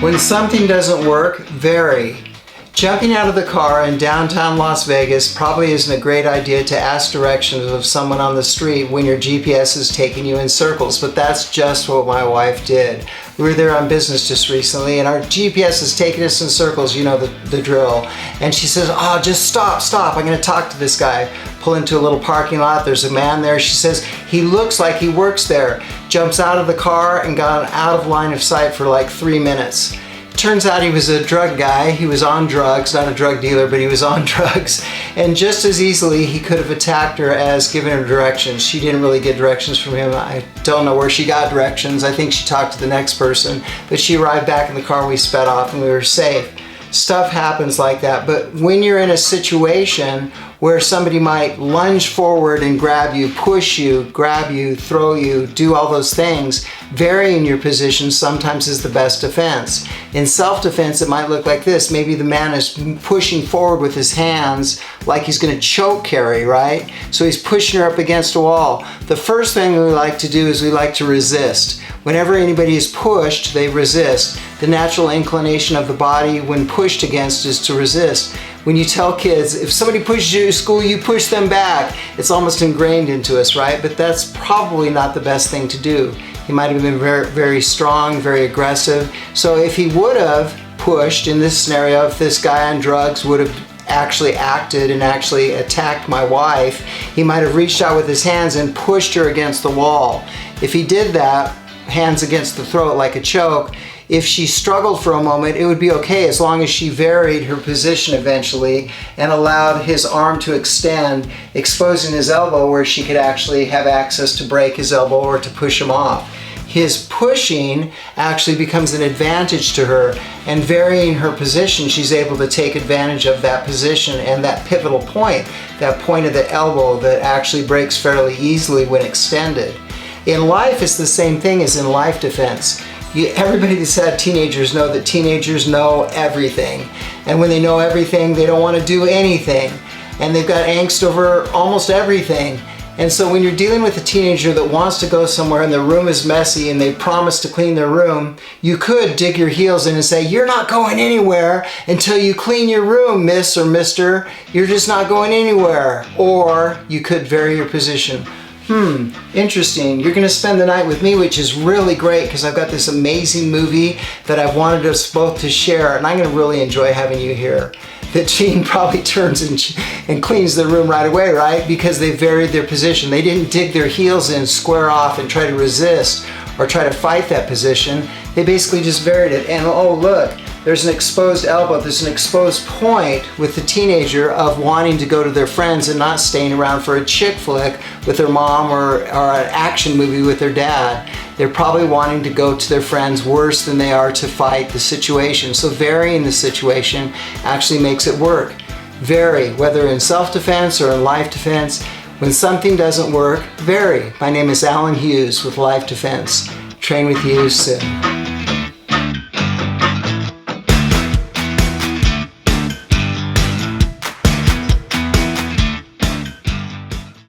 When something doesn't work, vary. Jumping out of the car in downtown Las Vegas probably isn't a great idea to ask directions of someone on the street when your GPS is taking you in circles, but that's just what my wife did. We were there on business just recently and our GPS is taking us in circles, you know the drill. And she says, oh, just stop, I'm gonna talk to this guy. Pull into a little parking lot, there's a man there. She says, he looks like he works there. Jumps out of the car and got out of line of sight for like 3 minutes. Turns out he was a drug guy. He was on drugs, not a drug dealer, but he was on drugs. And just as easily, he could have attacked her as giving her directions. She didn't really get directions from him. I don't know where she got directions. I think she talked to the next person, but she arrived back in the car, we sped off and we were safe. Stuff happens like that, but when you're in a situation where somebody might lunge forward and grab you, push you, grab you, throw you, do all those things, varying your position sometimes is the best defense. In self-defense, it might look like this. Maybe the man is pushing forward with his hands like he's gonna choke Carrie, right? So he's pushing her up against a wall. The first thing we like to do is we like to resist. Whenever anybody is pushed, they resist. The natural inclination of the body when pushed against is to resist. When you tell kids, if somebody pushes you at school, you push them back. It's almost ingrained into us, right? But that's probably not the best thing to do. He might have been very, very strong, very aggressive. So if he would have pushed, in this scenario, if this guy on drugs would have actually acted and actually attacked my wife, he might have reached out with his hands and pushed her against the wall. If he did that, hands against the throat like a choke, if she struggled for a moment, it would be okay as long as she varied her position eventually and allowed his arm to extend, exposing his elbow where she could actually have access to break his elbow or to push him off. His pushing actually becomes an advantage to her, and varying her position, she's able to take advantage of that position and that pivotal point, that point of the elbow that actually breaks fairly easily when extended. In life, it's the same thing as in life defense. Everybody that's had teenagers know that teenagers know everything. And when they know everything, they don't want to do anything. And they've got angst over almost everything. And so when you're dealing with a teenager that wants to go somewhere and their room is messy and they promise to clean their room, you could dig your heels in and say, you're not going anywhere until you clean your room, miss or mister. You're just not going anywhere. Or you could vary your position. Interesting. You're going to spend the night with me, which is really great because I've got this amazing movie that I wanted us both to share, and I'm going to really enjoy having you here. That Gene probably turns and cleans the room right away, right? Because they varied their position. They didn't dig their heels in, square off, and try to resist or try to fight that position. They basically just varied it. And oh, look, there's an exposed elbow, there's an exposed point with the teenager of wanting to go to their friends and not staying around for a chick flick with their mom or an action movie with their dad. They're probably wanting to go to their friends worse than they are to fight the situation. So varying the situation actually makes it work. Vary, whether in self-defense or in life defense. When something doesn't work, vary. My name is Alan Hughes with Life Defense. Train with you soon.